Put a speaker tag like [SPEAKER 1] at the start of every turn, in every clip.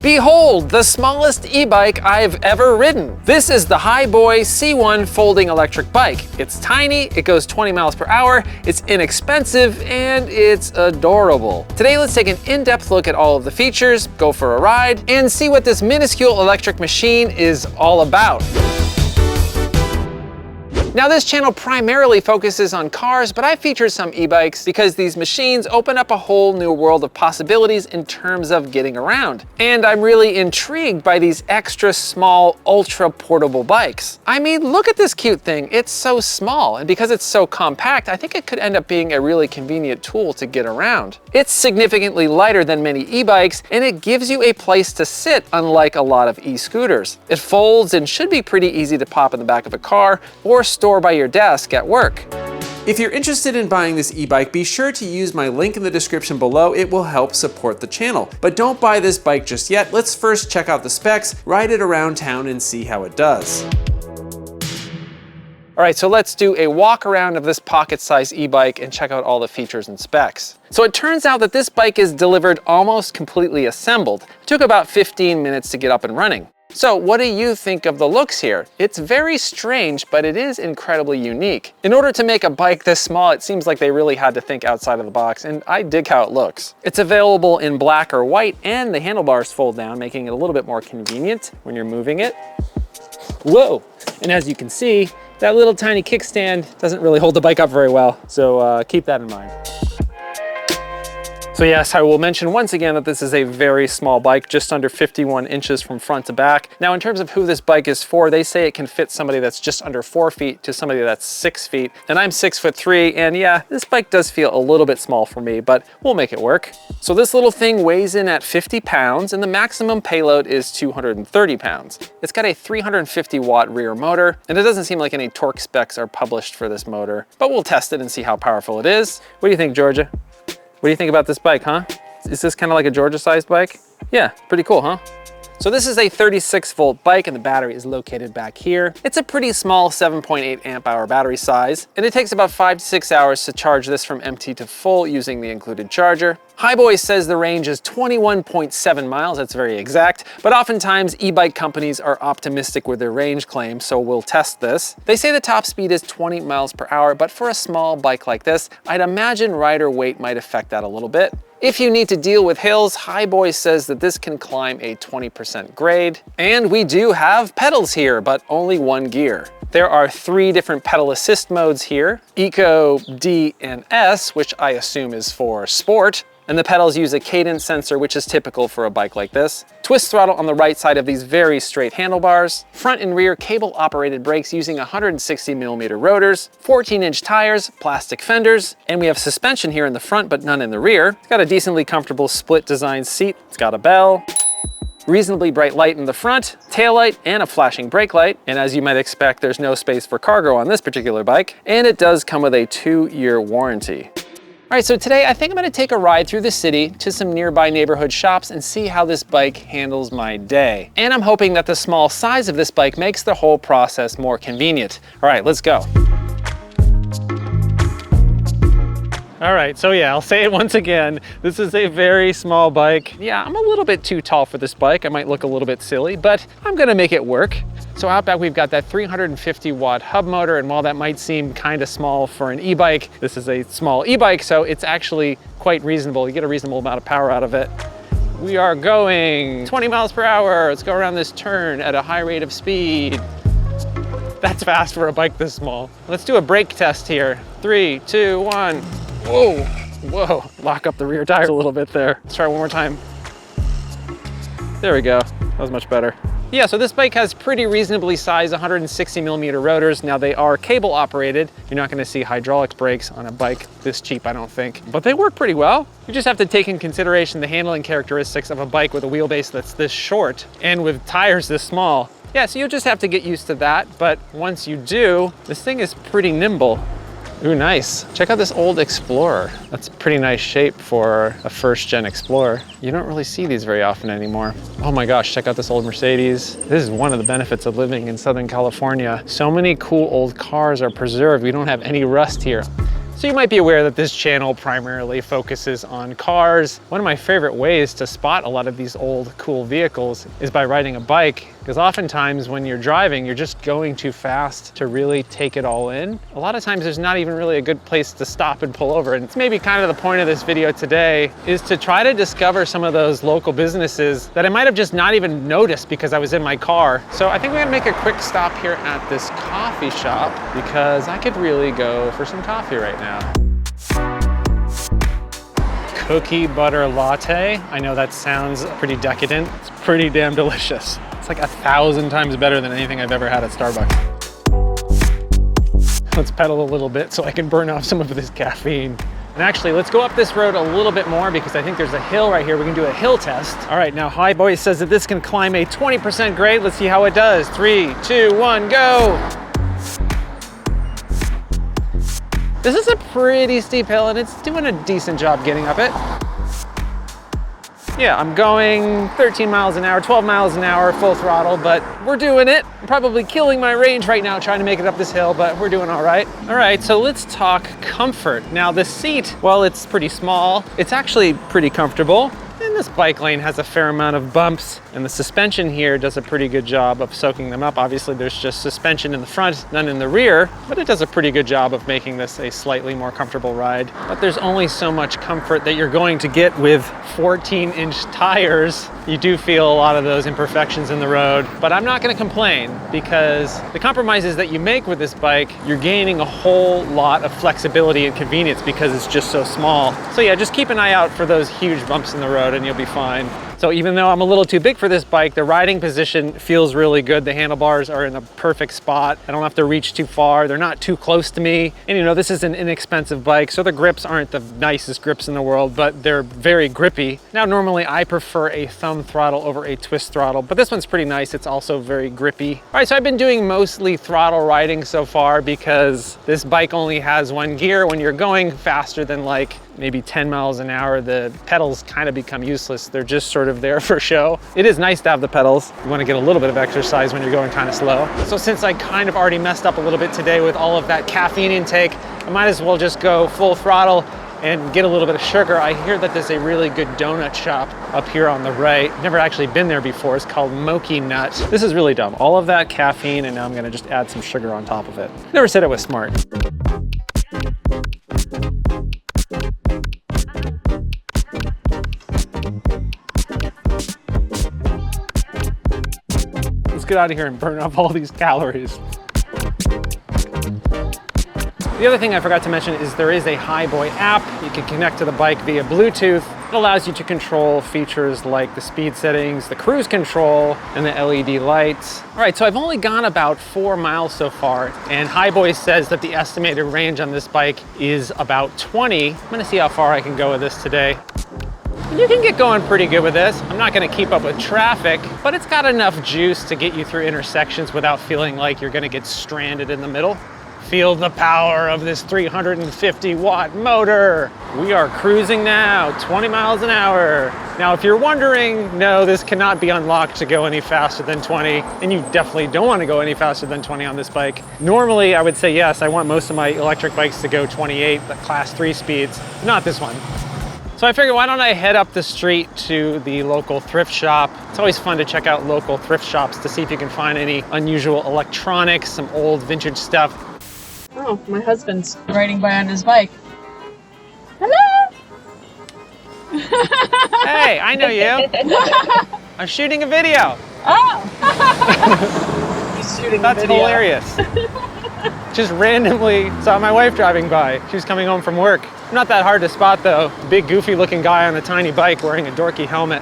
[SPEAKER 1] Behold, the smallest e-bike I've ever ridden. This is the Hiboy C1 folding electric bike. It's tiny, it goes 20 miles per hour, it's inexpensive, and it's adorable. Today, let's take an in-depth look at all of the features, go for a ride, and see what this minuscule electric machine is all about. Now, this channel primarily focuses on cars, but I featured some e-bikes because these machines open up a whole new world of possibilities in terms of getting around. And I'm really intrigued by these extra small, ultra portable bikes. I mean, look at this cute thing. It's so small, and because it's so compact, I think it could end up being a really convenient tool to get around. It's significantly lighter than many e-bikes, and it gives you a place to sit, unlike a lot of e-scooters. It folds and should be pretty easy to pop in the back of a car or store by your desk at work. If you're interested in buying this e-bike, be sure to use my link in the description below. It will help support the channel. But don't buy this bike just yet. Let's first check out the specs, ride it around town, and see how it does. All right, so let's do a walk around of this pocket-sized e-bike and check out all the features and specs. So it turns out that this bike is delivered almost completely assembled. It took about 15 minutes to get up and running. So what do you think of the looks here? It's very strange, but it is incredibly unique. In order to make a bike this small, it seems like they really had to think outside of the box, and I dig how it looks. It's available in black or white, and the handlebars fold down, making it a little bit more convenient when you're moving it. Whoa! And as you can see, that little tiny kickstand doesn't really hold the bike up very well, so keep that in mind. So yes, I will mention once again that this is a very small bike, just under 51 inches from front to back. Now, in terms of who this bike is for, they say it can fit somebody that's just under 4 feet to somebody that's 6 feet. And I'm 6'3", and yeah, this bike does feel a little bit small for me, but we'll make it work. So this little thing weighs in at 50 pounds, and the maximum payload is 230 pounds. It's got a 350 watt rear motor, and it doesn't seem like any torque specs are published for this motor, but we'll test it and see how powerful it is. What do you think, Georgia? What do you think about this bike, huh? Is this kind of like a Georgia-sized bike? Yeah, pretty cool, huh? So this is a 36-volt bike, and the battery is located back here. It's a pretty small 7.8 amp hour battery size, and it takes about 5 to 6 hours to charge this from empty to full using the included charger. Hiboy says the range is 21.7 miles, that's very exact, but oftentimes e-bike companies are optimistic with their range claims, so we'll test this. They say the top speed is 20 miles per hour, but for a small bike like this, I'd imagine rider weight might affect that a little bit. If you need to deal with hills, Hiboy says that this can climb a 20% grade. And we do have pedals here, but only one gear. There are 3 different pedal assist modes here: Eco, D, and S, which I assume is for sport. And the pedals use a cadence sensor, which is typical for a bike like this. Twist throttle on the right side of these very straight handlebars. Front and rear cable operated brakes using 160mm rotors, 14-inch tires, plastic fenders, and we have suspension here in the front, but none in the rear. It's got a decently comfortable split design seat. It's got a bell. Reasonably bright light in the front, taillight, and a flashing brake light. And as you might expect, there's no space for cargo on this particular bike. And it does come with a 2-year warranty. All right, so today I think I'm gonna take a ride through the city to some nearby neighborhood shops and see how this bike handles my day. And I'm hoping that the small size of this bike makes the whole process more convenient. All right, let's go. All right, so yeah, I'll say it once again. This is a very small bike. Yeah, I'm a little bit too tall for this bike. I might look a little bit silly, but I'm gonna make it work. So out back, we've got that 350 watt hub motor, and while that might seem kind of small for an e-bike, this is a small e-bike, so it's actually quite reasonable. You get a reasonable amount of power out of it. We are going 20 miles per hour. Let's go around this turn at a high rate of speed. That's fast for a bike this small. Let's do a brake test here. 3, 2, 1. Whoa, whoa. Lock up the rear tires a little bit there. Let's try one more time. There we go. That was much better. Yeah, so this bike has pretty reasonably sized 160mm rotors. Now they are cable operated. You're not gonna see hydraulic brakes on a bike this cheap, I don't think, but they work pretty well. You just have to take in consideration the handling characteristics of a bike with a wheelbase that's this short and with tires this small. Yeah, so you'll just have to get used to that, but once you do, this thing is pretty nimble. Ooh, nice. Check out this old Explorer. That's a pretty nice shape for a first-gen Explorer. You don't really see these very often anymore. Oh my gosh, check out this old Mercedes. This is one of the benefits of living in Southern California. So many cool old cars are preserved. We don't have any rust here. So you might be aware that this channel primarily focuses on cars. One of my favorite ways to spot a lot of these old cool vehicles is by riding a bike, because oftentimes when you're driving, you're just going too fast to really take it all in. A lot of times there's not even really a good place to stop and pull over. And it's maybe kind of the point of this video today is to try to discover some of those local businesses that I might have just not even noticed because I was in my car. So I think we're gonna make a quick stop here at this coffee shop because I could really go for some coffee right now. Cookie butter latte. I know that sounds pretty decadent. It's pretty damn delicious. It's like 1,000 times better than anything I've ever had at Starbucks. Let's pedal a little bit so I can burn off some of this caffeine. And actually, let's go up this road a little bit more because I think there's a hill right here. We can do a hill test. All right, now Hiboy says that this can climb a 20% grade. Let's see how it does. 3, 2, 1, go. This is a pretty steep hill and it's doing a decent job getting up it. Yeah, I'm going 13 miles an hour, 12 miles an hour, full throttle, but we're doing it. I'm probably killing my range right now trying to make it up this hill, but we're doing all right. All right, so let's talk comfort. Now the seat, well, it's pretty small. It's actually pretty comfortable. And this bike lane has a fair amount of bumps, and the suspension here does a pretty good job of soaking them up. Obviously, there's just suspension in the front, none in the rear, but it does a pretty good job of making this a slightly more comfortable ride. But there's only so much comfort that you're going to get with 14-inch tires. You do feel a lot of those imperfections in the road, but I'm not gonna complain because the compromises that you make with this bike, you're gaining a whole lot of flexibility and convenience because it's just so small. So yeah, just keep an eye out for those huge bumps in the road and you'll be fine. So even though I'm a little too big for this bike, the riding position feels really good. The handlebars are in a perfect spot. I don't have to reach too far. They're not too close to me. And you know, this is an inexpensive bike, so the grips aren't the nicest grips in the world, but they're very grippy. Now, normally I prefer a thumb throttle over a twist throttle, but this one's pretty nice. It's also very grippy. All right, so I've been doing mostly throttle riding so far because this bike only has one gear. When you're going faster than like maybe 10 miles an hour, the pedals kind of become useless. They're just sort of there for show. It is nice to have the pedals. You want to get a little bit of exercise when you're going kind of slow. So since I kind of already messed up a little bit today with all of that caffeine intake, I might as well just go full throttle and get a little bit of sugar. I hear that there's a really good donut shop up here on the right. Never actually been there before. It's called Moki Nut. This is really dumb. All of that caffeine and now I'm gonna just add some sugar on top of it. Never said it was smart. Let's get out of here and burn off all these calories. The other thing I forgot to mention is there is a Hiboy app. You can connect to the bike via Bluetooth. It allows you to control features like the speed settings, the cruise control, and the LED lights. All right, so I've only gone about 4 miles so far, and Hiboy says that the estimated range on this bike is about 20. I'm gonna see how far I can go with this today. You can get going pretty good with this. I'm not gonna keep up with traffic, but it's got enough juice to get you through intersections without feeling like you're gonna get stranded in the middle. Feel the power of this 350-watt motor. We are cruising now, 20 miles an hour. Now, if you're wondering, no, this cannot be unlocked to go any faster than 20, and you definitely don't want to go any faster than 20 on this bike. Normally, I would say yes, I want most of my electric bikes to go 28, the class 3 speeds, not this one. So I figured, why don't I head up the street to the local thrift shop. It's always fun to check out local thrift shops to see if you can find any unusual electronics, some old vintage stuff.
[SPEAKER 2] Oh, my husband's riding by on his bike. Hello!
[SPEAKER 1] Hey, I know you. I'm shooting a video.
[SPEAKER 2] Oh! He's shooting
[SPEAKER 1] That's
[SPEAKER 2] a video.
[SPEAKER 1] hilarious. Just randomly saw my wife driving by. She was coming home from work. Not that hard to spot though. Big goofy looking guy on a tiny bike wearing a dorky helmet.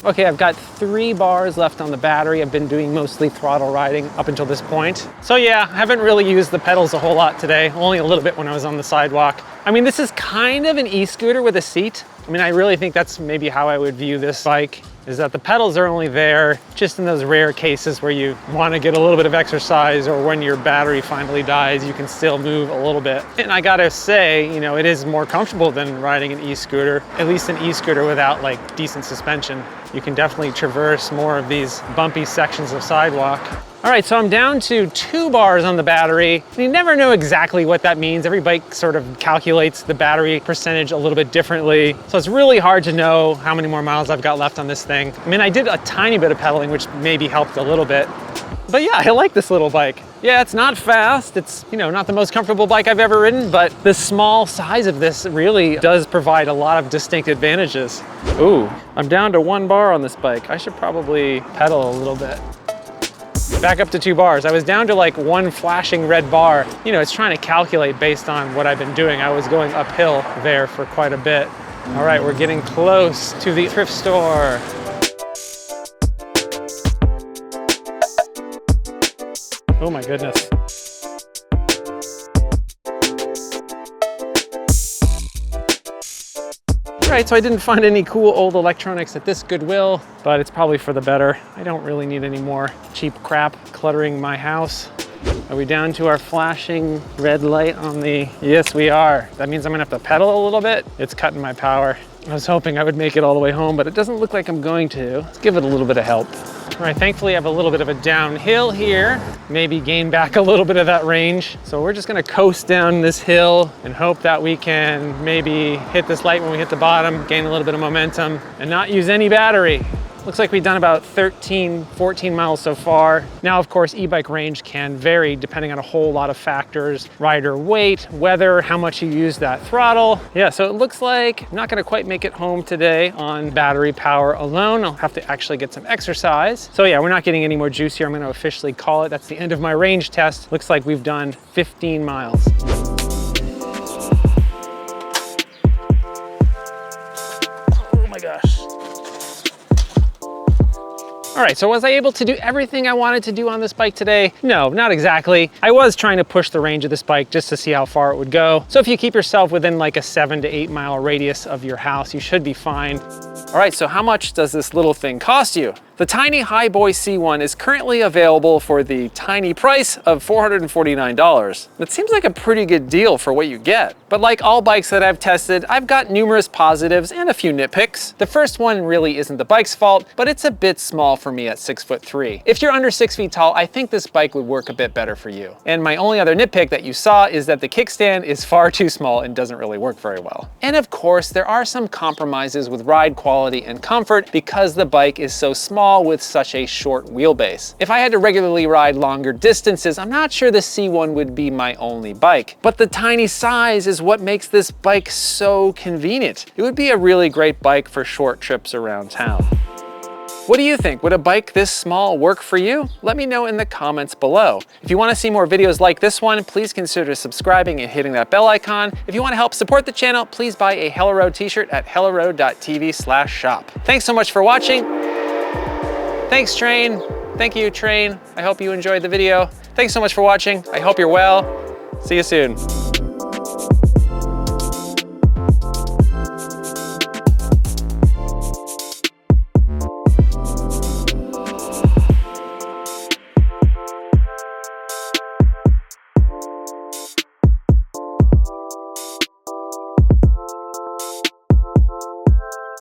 [SPEAKER 1] Okay, I've got 3 bars left on the battery. I've been doing mostly throttle riding up until this point. So yeah, I haven't really used the pedals a whole lot today, only a little bit when I was on the sidewalk. I mean, this is kind of an e-scooter with a seat. I mean, I really think that's maybe how I would view this bike, is that the pedals are only there just in those rare cases where you want to get a little bit of exercise or when your battery finally dies, you can still move a little bit. And I gotta say, you know, it is more comfortable than riding an e-scooter, at least an e-scooter without like decent suspension. You can definitely traverse more of these bumpy sections of sidewalk. All All right, so I'm down to 2 bars on the battery. You never know exactly what that means. Every bike sort of calculates the battery percentage a little bit differently. So it's really hard to know how many more miles I've got left on this thing. I mean, I did a tiny bit of pedaling, which maybe helped a little bit. But yeah, I like this little bike. Yeah, it's not fast. It's, you know, not the most comfortable bike I've ever ridden, but the small size of this really does provide a lot of distinct advantages. Ooh, I'm down to 1 bar on this bike. I should probably pedal a little bit. Back up to 2 bars. I was down to like 1 flashing red bar. You know, it's trying to calculate based on what I've been doing. I was going uphill there for quite a bit. All right, we're getting close to the thrift store. Oh my goodness. All right, so I didn't find any cool old electronics at this Goodwill, but it's probably for the better. I don't really need any more cheap crap cluttering my house. Are we down to our flashing red light on the... Yes, we are. That means I'm gonna have to pedal a little bit. It's cutting my power. I was hoping I would make it all the way home, but it doesn't look like I'm going to. Let's give it a little bit of help. All right, thankfully I have a little bit of a downhill here. Maybe gain back a little bit of that range. So we're just gonna coast down this hill and hope that we can maybe hit this light when we hit the bottom, gain a little bit of momentum, and not use any battery. Looks like we've done about 13, 14 miles so far. Now, of course, e-bike range can vary depending on a whole lot of factors: rider weight, weather, how much you use that throttle. Yeah, so it looks like I'm not gonna quite make it home today on battery power alone. I'll have to actually get some exercise. So yeah, we're not getting any more juice here. I'm gonna officially call it. That's the end of my range test. Looks like we've done 15 miles. Oh my gosh. All right, so was I able to do everything I wanted to do on this bike today? No, not exactly. I was trying to push the range of this bike just to see how far it would go. So if you keep yourself within like a 7 to 8 mile radius of your house, you should be fine. All right, so how much does this little thing cost you? The tiny Hiboy C1 is currently available for the tiny price of $449. That seems like a pretty good deal for what you get. But like all bikes that I've tested, I've got numerous positives and a few nitpicks. The first one really isn't the bike's fault, but it's a bit small for me at 6'3". If you're under 6 feet tall, I think this bike would work a bit better for you. And my only other nitpick that you saw is that the kickstand is far too small and doesn't really work very well. And of course, there are some compromises with ride quality and comfort because the bike is so small with such a short wheelbase. If I had to regularly ride longer distances, I'm not sure the C1 would be my only bike. But the tiny size is what makes this bike so convenient. It would be a really great bike for short trips around town. What do you think? Would a bike this small work for you? Let me know in the comments below. If you want to see more videos like this one, please consider subscribing and hitting that bell icon. If you want to help support the channel, please buy a Hello Road t-shirt at helloroad.tv/shop. Thanks so much for watching. Thanks, Train. Thank you, Train. I hope you enjoyed the video. Thanks so much for watching. I hope you're well. See you soon.